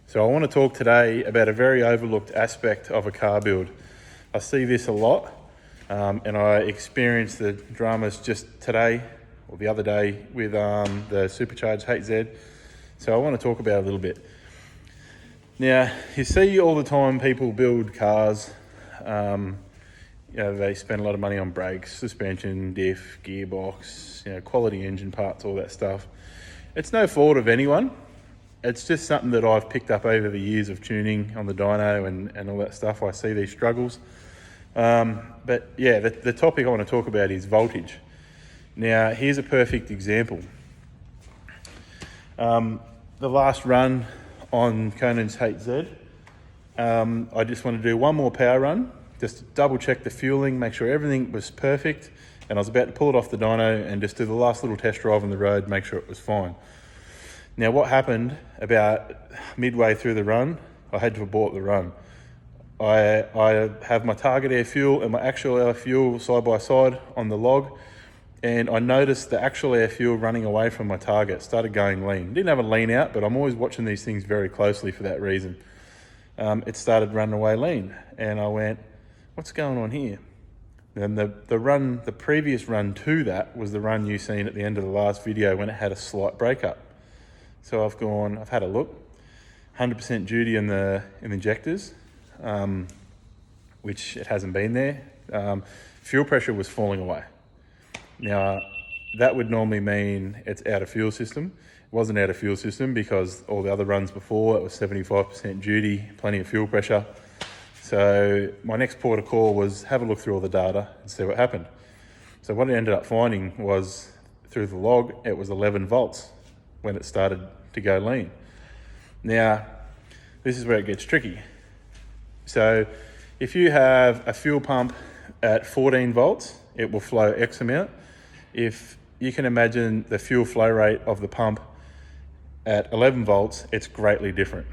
So I want to talk today about a very overlooked aspect of a car build. I see this a lot, and I experienced the dramas just today or the other day with the supercharged HZ. So I want to talk about it a little bit. Now, you see all the time people build cars, they spend a lot of money on brakes, suspension, diff, gearbox, quality engine parts, all that stuff. It's no fault of anyone. It's just something that I've picked up over the years of tuning on the dyno and all that stuff. I see these struggles. But yeah, the topic I want to talk about is voltage. Now, here's a perfect example. The last run on Conan's HZ, I just want to do one more power run, just to double check the fueling, make sure everything was perfect. And I was about to pull it off the dyno and just do the last little test drive on the road, make sure it was fine. Now, what happened about midway through the run, I had to abort the run. I have my target air fuel and my actual air fuel side by side on the log, and I noticed the actual air fuel running away from my target, started going lean. Didn't have a lean out, but I'm always watching these things very closely for that reason. It started running away lean, and I went, what's going on here? And the previous run to that was the run you seen at the end of the last video when it had a slight breakup. So I've had a look, 100% duty in the injectors, which it hasn't been there. Fuel pressure was falling away. Now, that would normally mean it's out of fuel system. It wasn't out of fuel system because all the other runs before, it was 75% duty, plenty of fuel pressure. So my next port of call was have a look through all the data and see what happened. So what I ended up finding was through the log, it was 11 volts when it started to go lean. Now, this is where it gets tricky. So if you have a fuel pump at 14 volts, it will flow X amount. If you can imagine the fuel flow rate of the pump at 11 volts, it's greatly different.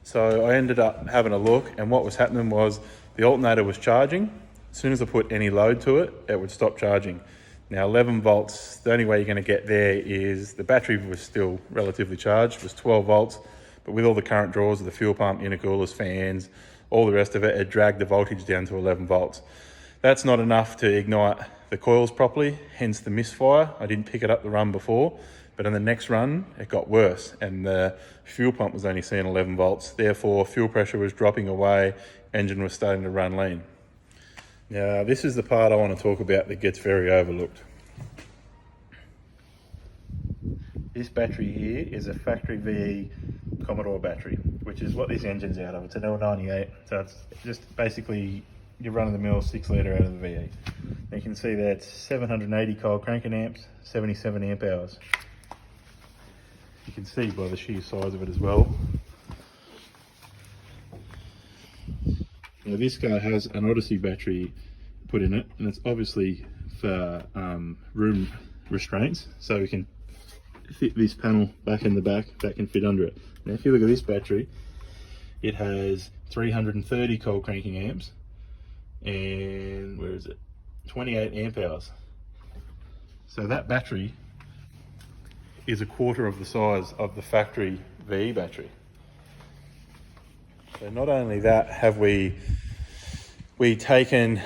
So I ended up having a look, and what was happening was the alternator was charging. As soon as I put any load to it, it would stop charging. Now 11 volts, the only way you're going to get there is the battery was still relatively charged, was 12 volts, but with all the current draws of the fuel pump, intercoolers, fans, all the rest of it, it dragged the voltage down to 11 volts. That's not enough to ignite the coils properly, hence the misfire. I didn't pick it up the run before, but in the next run, it got worse, and the fuel pump was only seeing 11 volts. Therefore, fuel pressure was dropping away, engine was starting to run lean. Now, this is the part I want to talk about that gets very overlooked. This battery here is a factory VE Commodore battery, which is what this engine's out of. It's an L98, so it's just basically your run-of-the-mill 6 litre out of the VE. You can see that's 780 cold cranking amps, 77 amp hours. You can see by the sheer size of it as well. Now this guy has an Odyssey battery put in it, and it's obviously for room restraints, so we can fit this panel back in the back that can fit under it. Now if you look at this battery, it has 330 cold cranking amps and 28 amp hours. So that battery is a quarter of the size of the factory VE battery. So not only that, have we taken,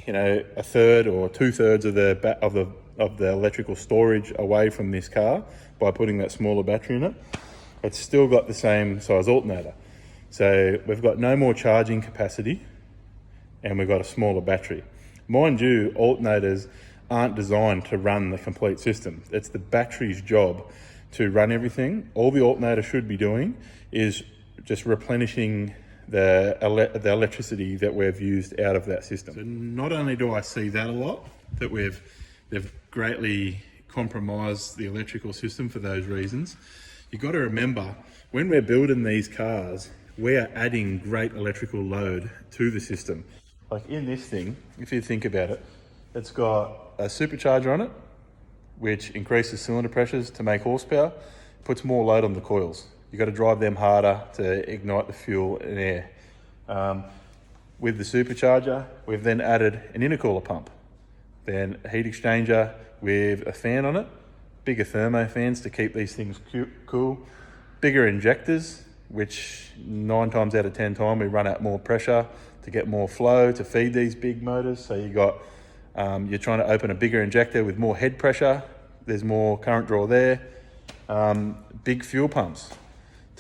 a third or 2/3 of the electrical storage away from this car by putting that smaller battery in it. It's still got the same size alternator. So we've got no more charging capacity, and we've got a smaller battery. Mind you, alternators aren't designed to run the complete system. It's the battery's job to run everything. All the alternator should be doing is just replenishing the electricity that we've used out of that system. So not only do I see that a lot, that they've greatly compromised the electrical system for those reasons. You've got to remember, when we're building these cars, we're adding great electrical load to the system. Like in this thing, if you think about it, it's got a supercharger on it, which increases cylinder pressures to make horsepower, puts more load on the coils. You've got to drive them harder to ignite the fuel and air. With the supercharger, we've then added an intercooler pump, then a heat exchanger with a fan on it, bigger thermo fans to keep these things cool, bigger injectors which 9 times out of 10 time we run out more pressure to get more flow to feed these big motors. So you got, you're trying to open a bigger injector with more head pressure. There's more current draw there. Big fuel pumps,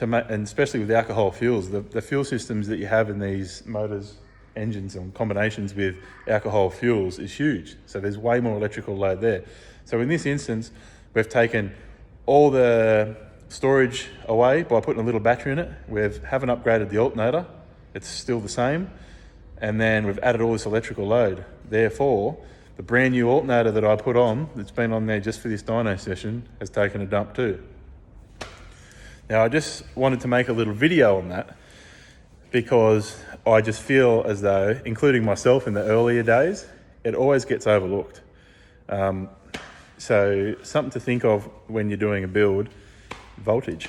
and especially with alcohol fuels, the fuel systems that you have in these motors, engines and combinations with alcohol fuels is huge. So there's way more electrical load there. So in this instance, we've taken all the storage away by putting a little battery in it. We haven't upgraded the alternator. It's still the same. And then we've added all this electrical load. Therefore, the brand new alternator that I put on, that's been on there just for this dyno session, has taken a dump too. Now I just wanted to make a little video on that because I just feel as though, including myself in the earlier days, it always gets overlooked. So something to think of when you're doing a build: voltage,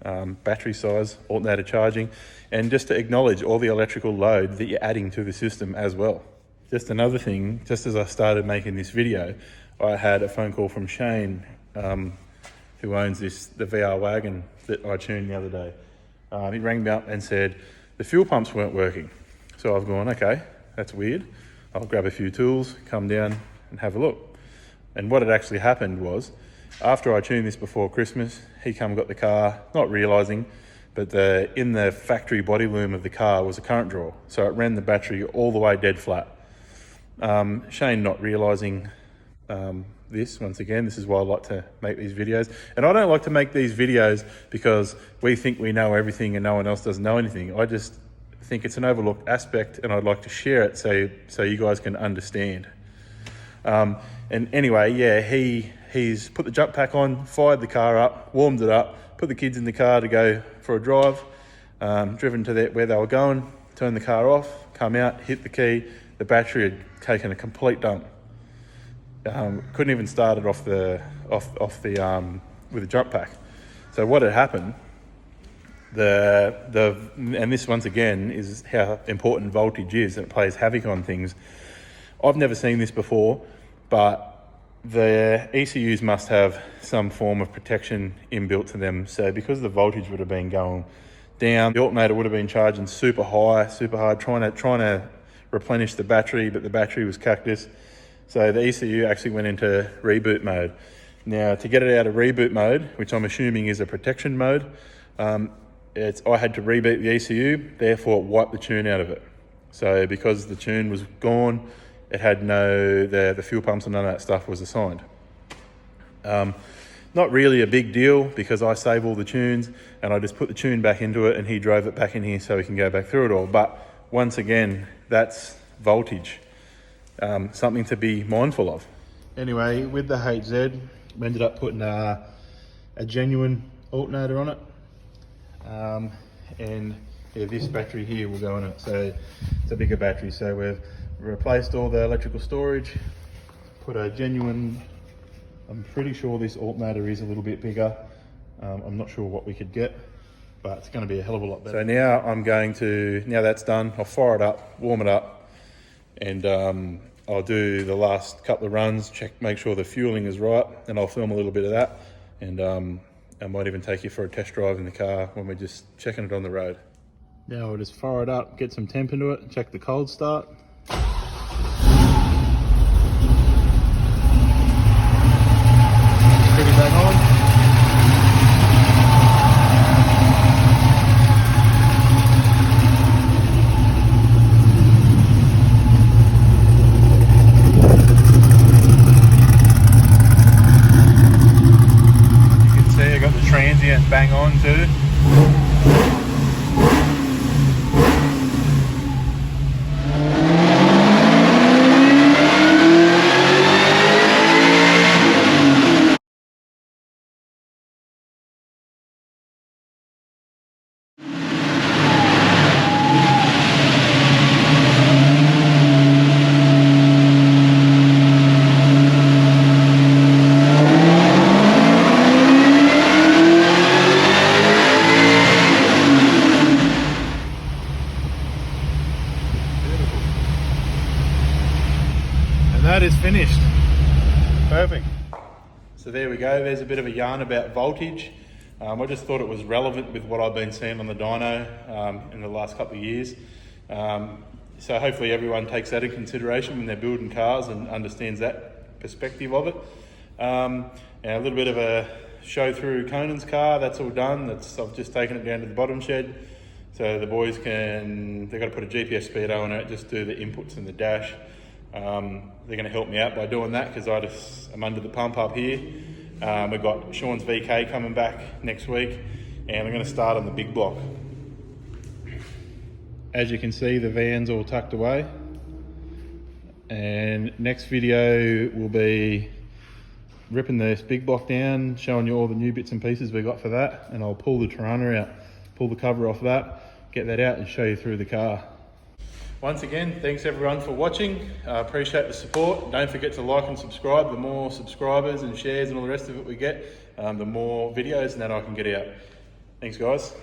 battery size, alternator charging, and just to acknowledge all the electrical load that you're adding to the system as well. Just another thing, just as I started making this video, I had a phone call from Shane, who owns the VR wagon that I tuned the other day. He rang me up and said the fuel pumps weren't working. So I've gone, okay, that's weird. I'll grab a few tools, come down and have a look. And what had actually happened was, after I tuned this before Christmas, he come and got the car, not realising, but in the factory body loom of the car was a current draw. So it ran the battery all the way dead flat. Shane not realising this, once again, this is why I like to make these videos. And I don't like to make these videos because we think we know everything and no one else doesn't know anything. I just think it's an overlooked aspect and I'd like to share it so you guys can understand. And anyway, yeah, he's put the jump pack on, fired the car up, warmed it up, put the kids in the car to go for a drive, driven to where they were going, turned the car off, come out, hit the key, the battery had taken a complete dump. Couldn't even start it off with the jump pack. So what had happened, and this once again is how important voltage is, and it plays havoc on things. I've never seen this before, but the ECUs must have some form of protection inbuilt to them. So because the voltage would have been going down, the alternator would have been charging super high, super hard, trying to replenish the battery, but the battery was cactus. So the ECU actually went into reboot mode. Now, to get it out of reboot mode, which I'm assuming is a protection mode, I had to reboot the ECU, therefore wipe the tune out of it. So because the tune was gone, it had the fuel pumps and none of that stuff was assigned. Not really a big deal because I save all the tunes and I just put the tune back into it and he drove it back in here so we can go back through it all. But once again, that's voltage. Something to be mindful of. Anyway, with the HZ, we ended up putting a genuine alternator on it. And yeah, this battery here will go on it. So it's a bigger battery. So we've replaced all the electrical storage, put a genuine, I'm pretty sure this alternator is a little bit bigger. I'm not sure what we could get, but it's going to be a hell of a lot better. So now that's done, I'll fire it up, warm it up, and I'll do the last couple of runs, make sure the fueling is right, and I'll film a little bit of that, and I might even take you for a test drive in the car when we're just checking it on the road. Now we'll just fire it up, get some temp into it, check the cold start. Pretty bang on. Transient bang on too. That is finished. Perfect. So there we go. There's a bit of a yarn about voltage. I just thought it was relevant with what I've been seeing on the dyno in the last couple of years. So hopefully everyone takes that in consideration when they're building cars and understands that perspective of it. And a little bit of a show through Conan's car, that's all done. I've just taken it down to the bottom shed. So the boys they've got to put a GPS speedo on it, just do the inputs in the dash. They're going to help me out by doing that because I'm under the pump up here. We've got Sean's VK coming back next week and we're going to start on the big block. As you can see, the van's all tucked away. And next video will be ripping this big block down, showing you all the new bits and pieces we got for that. And I'll pull the Tirana out, pull the cover off that, get that out and show you through the car. Once again, thanks everyone for watching. I appreciate the support. Don't forget to like and subscribe. The more subscribers and shares and all the rest of it we get, the more videos and that I can get out. Thanks guys.